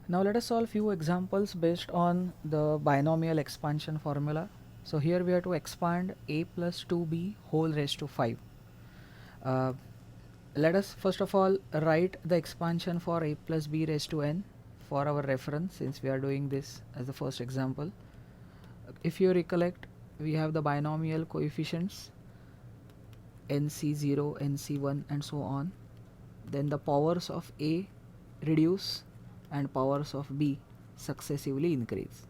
Now let us solve few examples based on the binomial expansion formula. So here we have to expand a plus 2b whole raised to 5. Uh, Let us first of all write the expansion for a plus b raised to n for our reference, since we are doing this as the first example. If you recollect, we have the binomial coefficients nc0, nc1 and so on. Then the powers of a reduce and powers of b successively increase,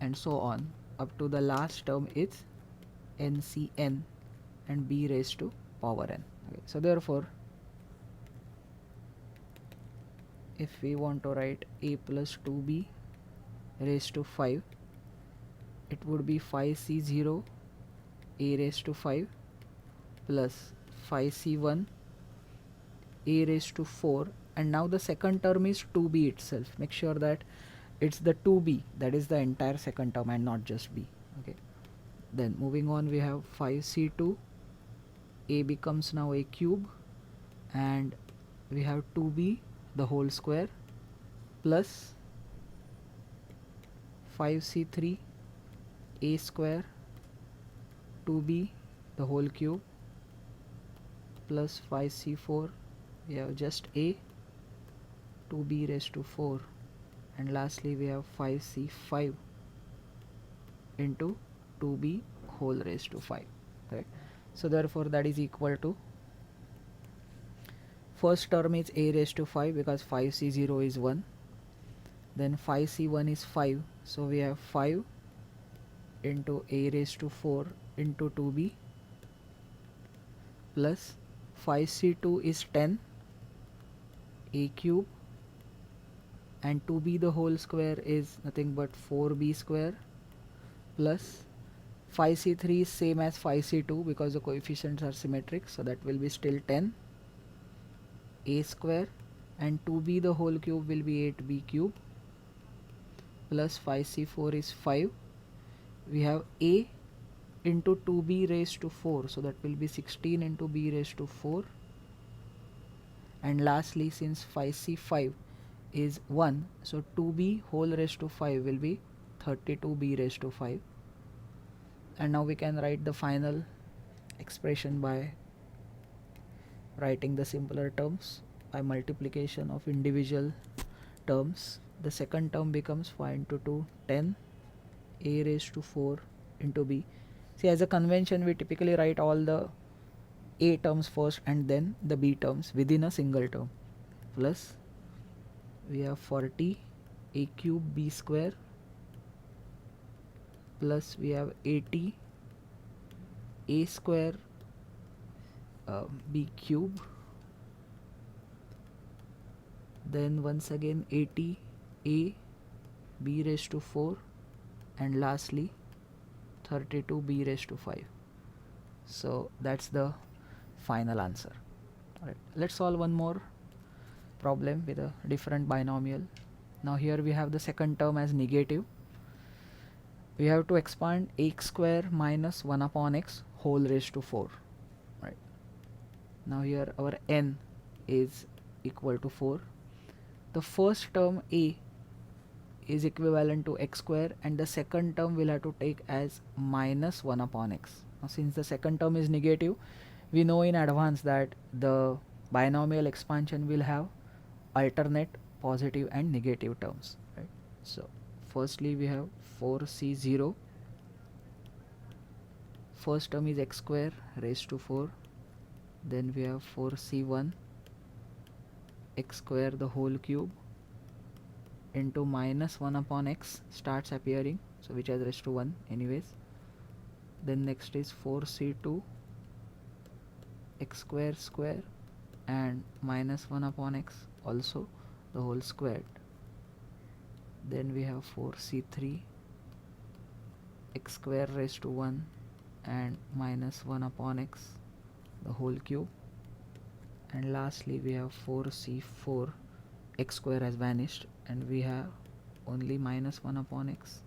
and so on up to the last term is ncn and b raised to power n. Okay, so therefore if we want to write a plus 2b raised to 5, it would be 5c0 a raised to 5 plus 5c1 a raised to 4, and now the second term is 2b itself. Make sure that it's the 2b, that is the entire second term and not just b. Okay, then moving on, we have 5c2 a becomes now a cube, and we have 2b the whole square plus 5c3 a square 2b the whole cube plus 5c4 we have just a 2b raised to 4, and lastly we have 5c5 into 2b whole raised to 5. Right, so therefore that is equal to, first term is a raised to 5 because 5c0 is 1, then 5c1 is 5, so we have 5 into a raised to 4 into 2b plus 5c2 is 10 a cube, and 2b the whole square is nothing but 4b square plus 5c3 is same as 5c2 because the coefficients are symmetric, so that will be still 10 a square, and 2b the whole cube will be 8b cube plus 5c4 is 5. We have a into 2b raised to 4, so that will be 16 into b raised to 4, and lastly since 5c5 is 1, so 2b whole raised to 5 will be 32b raised to 5. And now we can write the final expression by writing the simpler terms by multiplication of individual terms. The second term becomes 5 into 2 10 a raised to 4 into b. See, as a convention we typically write all the a terms first and then the b terms within a single term, plus we have 40 a cube b square plus we have 80 a square b cube, then once again 80 a b raised to 4, and lastly 32 b raised to 5. So that's the final answer. Alright, let's solve one more problem with a different binomial. Now here we have the second term as negative. We have to expand x square minus 1 upon x whole raised to 4. Right, now here our n is equal to 4. The first term a is equivalent to x square, and the second term will have to take as minus 1 upon x. Now since the second term is negative, we know in advance that the binomial expansion will have alternate positive and negative terms. Right, so firstly we have 4c0, first term is x square raised to 4, then we have 4c1 x square the whole cube into minus 1 upon x starts appearing, so which has raised to 1 anyways. Then next is 4c2 x square square and minus 1 upon x also the whole squared. Then we have 4c3 x square raised to 1 and minus 1 upon x the whole cube, and lastly we have 4c4 x square has vanished and we have only minus 1 upon x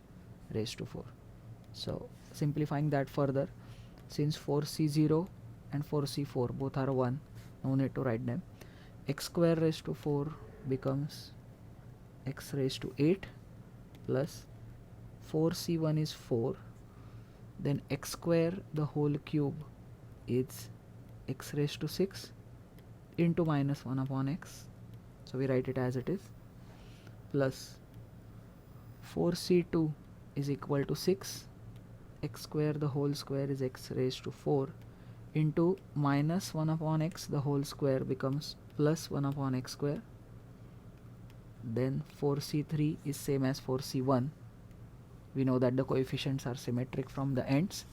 raised to 4. So simplifying that further, since 4c0 and 4c4 both are 1, no need to write them. X square raised to 4 becomes x raised to 8 plus 4c1 is 4, then x square the whole cube is x raised to 6 into minus 1 upon x, so we write it as it is, plus 4c2 is equal to 6, x square the whole square is x raised to 4 into minus 1 upon x the whole square becomes plus 1 upon x square, then 4c3 is same as 4c1. We know that the coefficients are symmetric from the ends.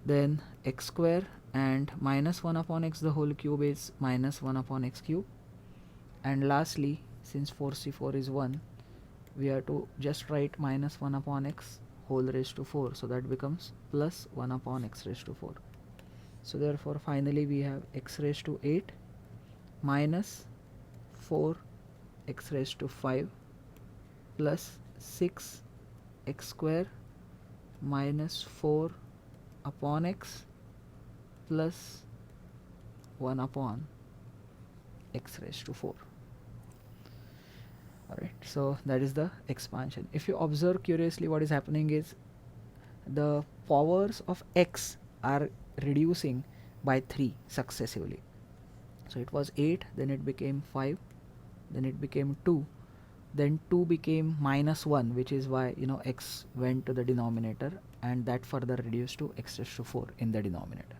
Then x square and minus 1 upon x the whole cube is minus 1 upon x cube. And lastly, since 4c4 is 1, we have to just write minus 1 upon x whole raised to 4. So that becomes plus 1 upon x raised to 4. So therefore finally we have x raised to 8 minus 4 x raised to 5 plus 6 x square minus 4 upon x plus 1 upon x raised to 4. Alright, so that is the expansion. If you observe curiously, what is happening is the powers of x are reducing by 3 successively. So it was 8, then it became 5, then it became 2, then 2 became minus 1, which is why x went to the denominator, and that further reduced to x raised to 4 in the denominator.